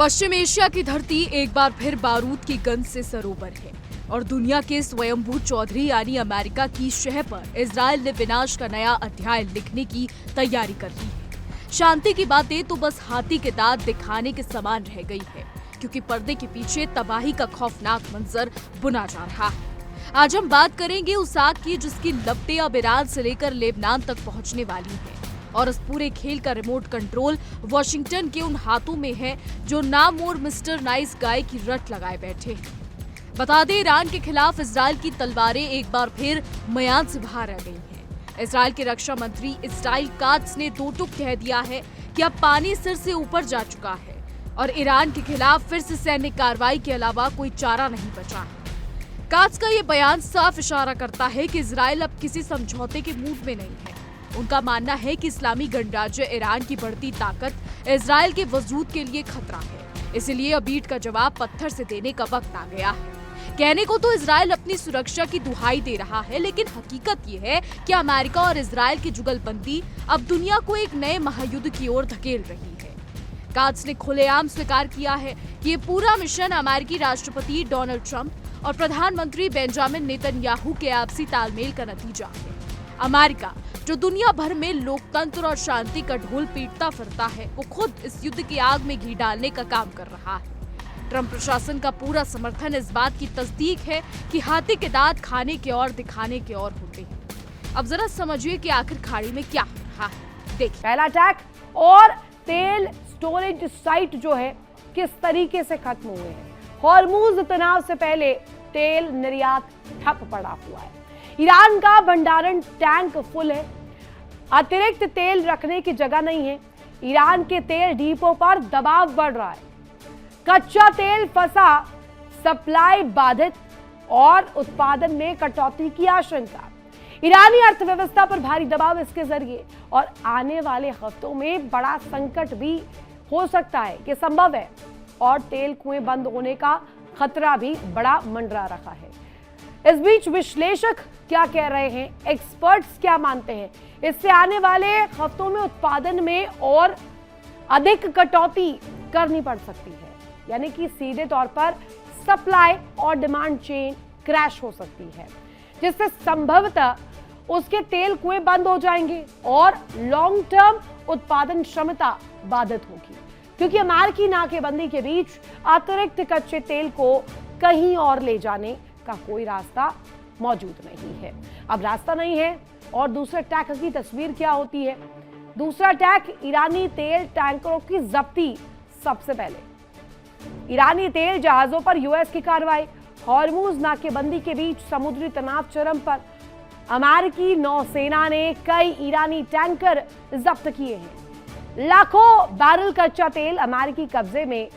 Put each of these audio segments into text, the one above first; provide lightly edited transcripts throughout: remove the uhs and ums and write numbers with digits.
पश्चिम Asia की धरती एक बार फिर बारूद की गंध से सरोवर है और दुनिया के स्वयंभू चौधरी यानी अमेरिका की शह पर इजराइल ने विनाश का नया अध्याय लिखने की तैयारी कर ली है। शांति की बातें तो बस हाथी के दांत दिखाने के समान रह गई है, क्योंकि पर्दे के पीछे तबाही का खौफनाक मंजर बुना जा रहा है। आज हम बात करेंगे उस आग की जिसकी लपटें अब ईरान से लेकर लेबनान तक पहुंचने वाली है, और इस पूरे खेल का रिमोट कंट्रोल वॉशिंगटन के उन हाथों में है जो नाम और मिस्टर नाइस गाय की रट लगाए बैठे हैं। बता दें, ईरान के खिलाफ इजराइल की तलवारें एक बार फिर म्यान से बाहर आ गई हैं। इजराइल के रक्षा मंत्री इस्राइल कात्ज ने दो टूक कह दिया है कि अब पानी सिर से ऊपर जा चुका है और ईरान के खिलाफ फिर से सैन्य कार्रवाई के अलावा कोई चारा नहीं बचा है। कात्ज का ये बयान साफ इशारा करता है कि इजराइल अब किसी समझौते के मूड में नहीं है। उनका मानना है कि इस्लामी गणराज्य ईरान की बढ़ती ताकत इजराइल के वजूद के लिए खतरा है, इसलिए अब ईंट का जवाब पत्थर से देने का वक्त आ गया है। कहने को तो इजराइल अपनी सुरक्षा की दुहाई दे रहा है, लेकिन हकीकत ये है कि अमेरिका और इजराइल की जुगलबंदी अब दुनिया को एक नए महायुद्ध की ओर धकेल रही है। कात्ज ने खुलेआम स्वीकार किया है कि ये पूरा मिशन अमेरिकी राष्ट्रपति डोनाल्ड ट्रंप और प्रधानमंत्री बेंजामिन नेतन्याहू के आपसी तालमेल का नतीजा है। अमेरिका, जो दुनिया भर में लोकतंत्र और शांति का ढोल पीटता फिरता है, वो खुद इस युद्ध की आग में घी डालने का काम कर रहा है। ट्रंप प्रशासन का पूरा समर्थन इस बात की तस्दीक है कि हाथी के दांत खाने के और दिखाने के और होते हैं। अब जरा समझिए कि आखिर खाड़ी में क्या हो रहा है। देखिए, पहला अटैक और तेल स्टोरेज साइट जो है किस तरीके से खत्म हुए हैं। हॉर्मूज तनाव से पहले तेल निर्यात ठप पड़ा हुआ है। ईरान का भंडारण टैंक फुल है, अतिरिक्त तेल रखने की जगह नहीं है। ईरान के तेल डिपो पर दबाव बढ़ रहा है, कच्चा तेल फंसा, सप्लाई बाधित और उत्पादन में कटौती की आशंका। ईरानी अर्थव्यवस्था पर भारी दबाव इसके जरिए, और आने वाले हफ्तों में बड़ा संकट भी हो सकता है कि संभव है, और तेल कुएं बंद होने का खतरा भी बड़ा मंडरा रहा है। इस बीच विश्लेषक क्या कह रहे हैं, एक्सपर्ट्स क्या मानते हैं, इससे आने वाले हफ्तों में उत्पादन में और अधिक कटौती करनी पड़ सकती है, यानी कि सीधे तौर पर सप्लाई और डिमांड चेन क्रैश हो सकती है, जिससे संभवतः उसके तेल कुएं बंद हो जाएंगे और लॉन्ग टर्म उत्पादन क्षमता बाधित होगी, क्योंकि अमेरिकी नाकेबंदी के बीच अतिरिक्त कच्चे तेल को कहीं और ले जाने का कोई रास्ता मौजूद नहीं है। अब रास्ता नहीं है, और दूसरे अटैक की तस्वीर क्या होती है। दूसरा अटैक, ईरानी तेल टैंकरों की जब्ती। सबसे पहले ईरानी तेल जहाजों पर यूएस की कार्रवाई। हॉर्मूज नाकेबंदी के बीच समुद्री तनाव चरम पर। अमेरिकी नौसेना ने कई ईरानी टैंकर जब्त किए हैं। लाखों बैरल कच्चा तेल अमेरिकी कब्जे में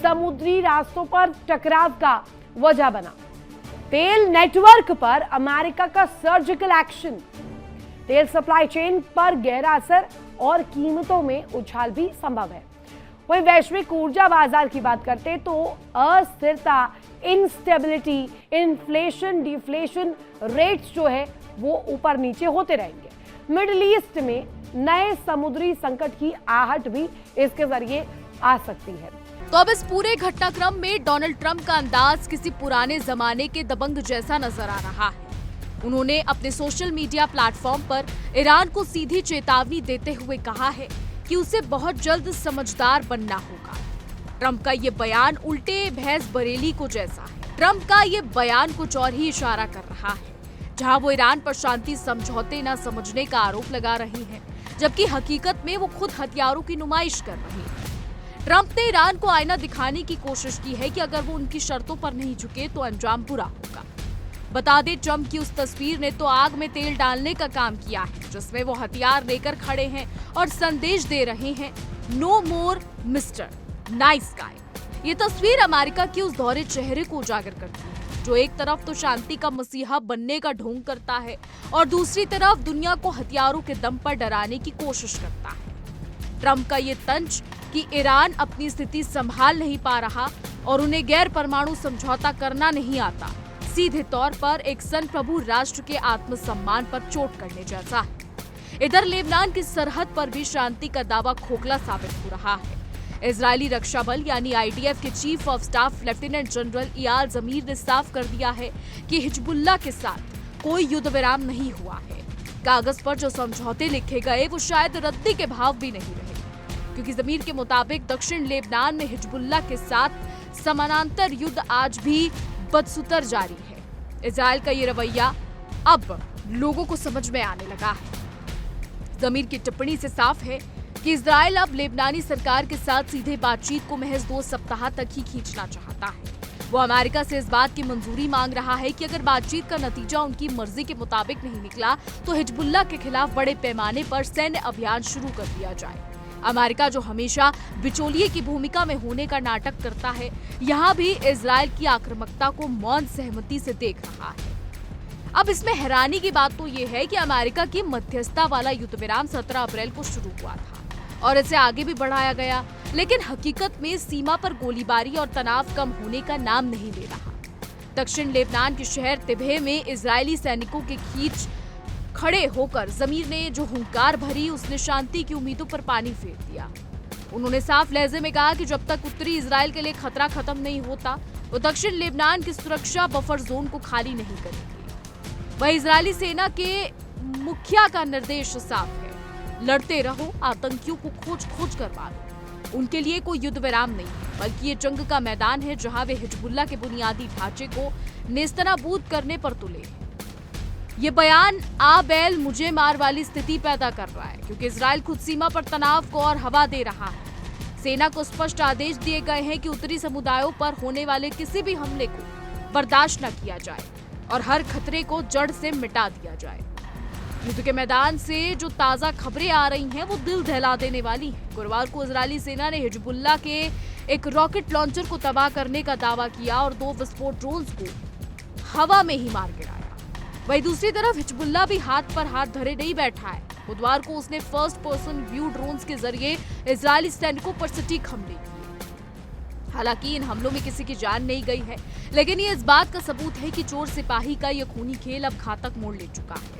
समुद्री रास्तों पर टकराव का वजह बना। तेल नेटवर्क पर अमेरिका का सर्जिकल एक्शन। तेल सप्लाई चेन पर गहरा असर और कीमतों में उछाल भी संभव है। वहीं वैश्विक ऊर्जा बाजार की बात करते तो अस्थिरता, इंस्टेबिलिटी, इन्फ्लेशन, डिफ्लेशन रेट्स जो है वो ऊपर नीचे होते रहेंगे। मिडिल ईस्ट में नए समुद्री संकट की आहट भी इसके जरिए आ सकती है। तो अब इस पूरे घटनाक्रम में डोनाल्ड ट्रंप का अंदाज किसी पुराने जमाने के दबंग जैसा नजर आ रहा है। उन्होंने अपने सोशल मीडिया प्लेटफॉर्म पर ईरान को सीधी चेतावनी देते हुए कहा है कि उसे बहुत जल्द समझदार बनना होगा। ट्रंप का ये बयान उल्टे भैंस बरेली को जैसा है। ट्रंप का ये बयान कुछ और ही इशारा कर रहा है, जहां वो ईरान पर शांति समझौते न समझने का आरोप लगा रही है, जबकि हकीकत में वो खुद हथियारों की नुमाइश कर रही है। ट्रंप ने ईरान को आईना दिखाने की कोशिश की है कि अगर वो उनकी शर्तों पर नहीं झुके तो अंजाम बुरा होगा। बता दें, ट्रंप की उस तस्वीर ने तो आग में तेल डालने का काम किया है, जिसमें वो हथियार लेकर खड़े हैं और संदेश दे रहे हैं, नो मोर मिस्टर नाइस गाय। ये तस्वीर अमेरिका के उस दोहरे चेहरे को उजागर करती है, जो एक तरफ तो शांति का मसीहा बनने का ढोंग करता है और दूसरी तरफ दुनिया को हथियारों के दम पर डराने की कोशिश करता है। ट्रंप का ये तंज कि ईरान अपनी स्थिति संभाल नहीं पा रहा और उन्हें गैर परमाणु समझौता करना नहीं आता, सीधे तौर पर एक संप्रभु राष्ट्र के आत्मसम्मान पर चोट करने जैसा है। इधर लेबनान की सरहद पर भी शांति का दावा खोखला साबित हो रहा है। इजरायली रक्षा बल यानी IDF के chief of staff lieutenant general Eyal Zamir ने साफ कर दिया है कि हिजबुल्लाह के साथ कोई युद्ध विराम नहीं हुआ है। कागज पर जो समझौते लिखे गए वो शायद रद्दी के भाव भी नहीं रहे, क्योंकि जमीर के मुताबिक दक्षिण लेबनान में हिजबुल्लाह के साथ समानांतर युद्ध आज भी बदसुतर जारी है। इजराइल का ये रवैया अब लोगों को समझ में आने लगा है। जमीर की टिप्पणी से साफ है कि इजराइल अब लेबनानी सरकार के साथ सीधे बातचीत को महज 2 सप्ताह तक ही खींचना चाहता है। वो अमेरिका से इस बात की मंजूरी मांग रहा है कि अगर बातचीत का नतीजा उनकी मर्जी के मुताबिक नहीं निकला तो हिजबुल्लाह के खिलाफ बड़े पैमाने पर सैन्य अभियान शुरू कर दिया जाए। अमेरिका जो हमेशा बिचौलिए की भूमिका में होने का नाटक करता है, यहाँ भी इजराइल की आक्रामकता को मौन सहमति से देख रहा है। अब इसमें हैरानी की बात तो ये है कि अमेरिका की मध्यस्थता वाला युद्ध विराम 17 अप्रैल को शुरू हुआ था और इसे आगे भी बढ़ाया गया, लेकिन हकीकत में सीमा पर गोलीबारी और तनाव कम होने का नाम नहीं ले रहा। दक्षिण लेबनान के शहर तिबे में इजरायली सैनिकों के खींच खड़े होकर जमीर ने जो हुंकार भरी, उसने शांति की उम्मीदों पर पानी फेर दिया। उन्होंने साफ लहजे में कहा कि जब तक उत्तरी इजराइल के लिए खतरा खत्म नहीं होता, वो दक्षिण लेबनान की सुरक्षा बफर जोन को खाली नहीं करेंगे। वह इजरायली सेना के मुखिया का निर्देश साफ है, लड़ते रहो, आतंकियों को खोज खोज कर मारो। उनके लिए कोई युद्ध विराम नहीं है, बल्कि ये जंग का मैदान है जहां वे हिजबुल्लाह के बुनियादी ढांचे को नेस्तनाबूद करने पर तुले हैं। ये बयान आ बैल मुझे मार वाली स्थिति पैदा कर रहा है, क्योंकि इजराइल खुद सीमा पर तनाव को और हवा दे रहा है। सेना को स्पष्ट आदेश दिए गए हैं कि उत्तरी समुदायों पर होने वाले किसी भी हमले को बर्दाश्त न किया जाए और हर खतरे को जड़ से मिटा दिया जाए। युद्ध के मैदान से जो ताजा खबरें आ रही हैं वो दिल दहला देने वाली हैं। गुरुवार को इजरायली सेना ने हिजबुल्लाह के एक रॉकेट लॉन्चर को तबाह करने का दावा किया और 2 विस्फोट ड्रोन्स को हवा में ही मार गिराया। वहीं दूसरी तरफ हिजबुल्लाह भी हाथ पर हाथ धरे नहीं बैठा है। बुधवार को उसने फर्स्ट पर्सन व्यू ड्रोन्स के जरिए इजरायली सैनिकों पर सटीक हमले किए। हालांकि इन हमलों में किसी की जान नहीं गई है, लेकिन ये इस बात का सबूत है कि चोर सिपाही का यह खूनी खेल अब घातक मोड़ ले चुका है।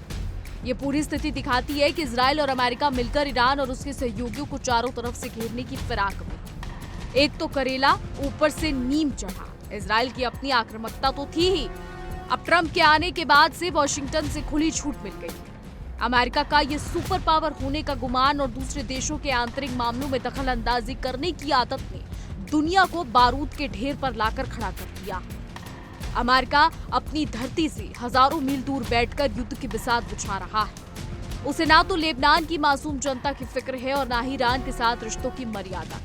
ये पूरी स्थिति दिखाती है कि इजराइल और अमेरिका मिलकर ईरान और उसके सहयोगियों को चारों तरफ से घेरने की फिराक में। एक तो करेला, ऊपर से नीम चढ़ा। इजराइल की अपनी आक्रामकता तो थी ही, अब ट्रंप के आने के बाद से वॉशिंगटन से खुली छूट मिल गई है। अमेरिका का ये सुपर पावर होने का गुमान और दूसरे देशों के आंतरिक मामलों में दखल अंदाजी करने की आदत ने दुनिया को बारूद के ढेर पर लाकर खड़ा कर दिया। अमेरिका अपनी धरती से हजारों मील दूर बैठकर युद्ध की बिसात बिछा रहा है। उसे ना तो लेबनान की मासूम जनता की फिक्र है और ना ही ईरान के साथ रिश्तों की मर्यादा।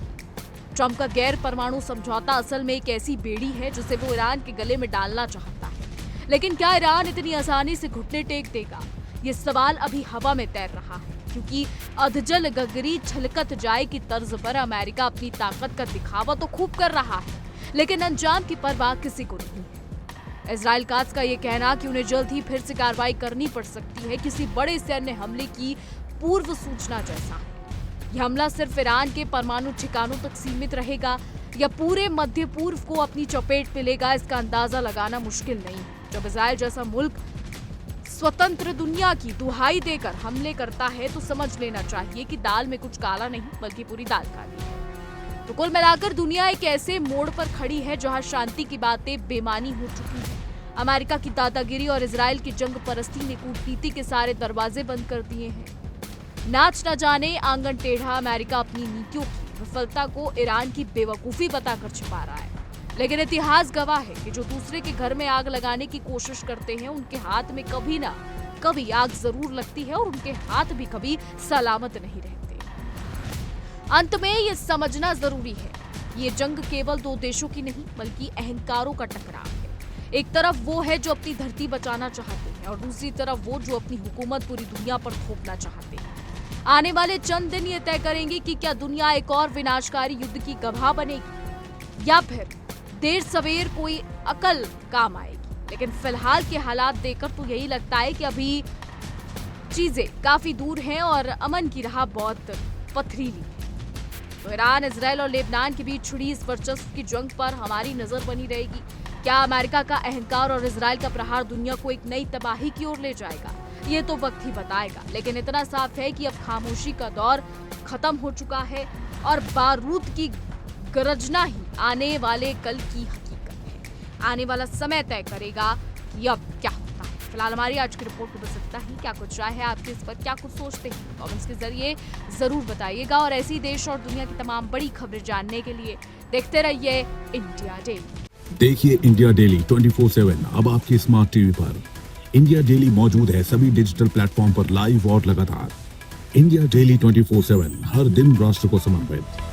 ट्रंप का गैर परमाणु समझौता असल में एक ऐसी बेड़ी है जिसे वो ईरान के गले में डालना चाहता है, लेकिन क्या ईरान इतनी आसानी से घुटने टेक देगा? ये सवाल अभी हवा में तैर रहा है, क्योंकि अधजल गगरी छलकत जाए की तर्ज पर अमेरिका अपनी ताकत का दिखावा तो खूब कर रहा है, लेकिन अंजाम की परवाह किसी को नहीं है। इजराइल काज का ये कहना कि उन्हें जल्द ही फिर से कार्रवाई करनी पड़ सकती है किसी बड़े सैन्य हमले की पूर्व सूचना जैसा है। यह हमला सिर्फ ईरान के परमाणु ठिकानों तक सीमित रहेगा या पूरे मध्य पूर्व को अपनी चपेट में लेगा, इसका अंदाजा लगाना मुश्किल नहीं है। जब इजराइल जैसा मुल्क स्वतंत्र दुनिया की दुहाई देकर हमले करता है तो समझ लेना चाहिए कि दाल में कुछ काला नहीं बल्कि पूरी दाल काली है। तो कुल मिलाकर दुनिया एक ऐसे मोड़ पर खड़ी है जहां शांति की बातें बेमानी हो चुकी है। अमेरिका की दादागिरी और इजराइल की जंग परस्ती ने कूटनीति के सारे दरवाजे बंद कर दिए हैं। नाच न जाने आंगन टेढ़ा अमेरिका अपनी नीतियों की विफलता को ईरान की बेवकूफी बताकर छिपा रहा है, लेकिन इतिहास गवाह है कि जो दूसरे के घर में आग लगाने की कोशिश करते हैं उनके हाथ में कभी ना कभी आग जरूर लगती है और उनके हाथ भी कभी सलामत नहीं रहते। अंत में ये समझना जरूरी है, ये जंग केवल 2 देशों की नहीं बल्कि अहंकारों का टकराव है। एक तरफ वो है जो अपनी धरती बचाना चाहते हैं और दूसरी तरफ वो जो अपनी हुकूमत पूरी दुनिया पर थोपना चाहते हैं। आने वाले चंद दिन ये तय करेंगे कि क्या दुनिया एक और विनाशकारी युद्ध की गवाह बनेगी या फिर देर सवेर कोई अकल काम आएगी। लेकिन फिलहाल के हालात देखकर तो यही लगता है कि अभी चीजें काफी दूर हैं और अमन की राह बहुत पथरीली है। तो ईरान, इजराइल और लेबनान के बीच छिड़ी इस वर्चस्व की जंग पर हमारी नजर बनी रहेगी। क्या अमेरिका का अहंकार और इजराइल का प्रहार दुनिया को एक नई तबाही की ओर ले जाएगा? ये तो वक्त ही बताएगा, लेकिन इतना साफ है कि अब खामोशी का दौर खत्म हो चुका है और बारूद की गरजना ही आने वाले कल की हकीकत है। आने वाला समय तय करेगा कि अब क्या होता है। फिलहाल हमारी आज की रिपोर्ट को बस इतना ही। क्या कुछ राय है आपके इस पर, क्या कुछ सोचते हैं, कमेंट्स के जरिए जरूर बताइएगा। और ऐसी देश और दुनिया की तमाम बड़ी खबरें जानने के लिए देखते रहिए इंडिया डेली। देखिए इंडिया डेली 24/7 अब आपके स्मार्ट टीवी पर। इंडिया डेली मौजूद है सभी डिजिटल प्लेटफॉर्म पर लाइव और लगातार। इंडिया डेली 24/7 हर दिन राष्ट्र को समर्पित।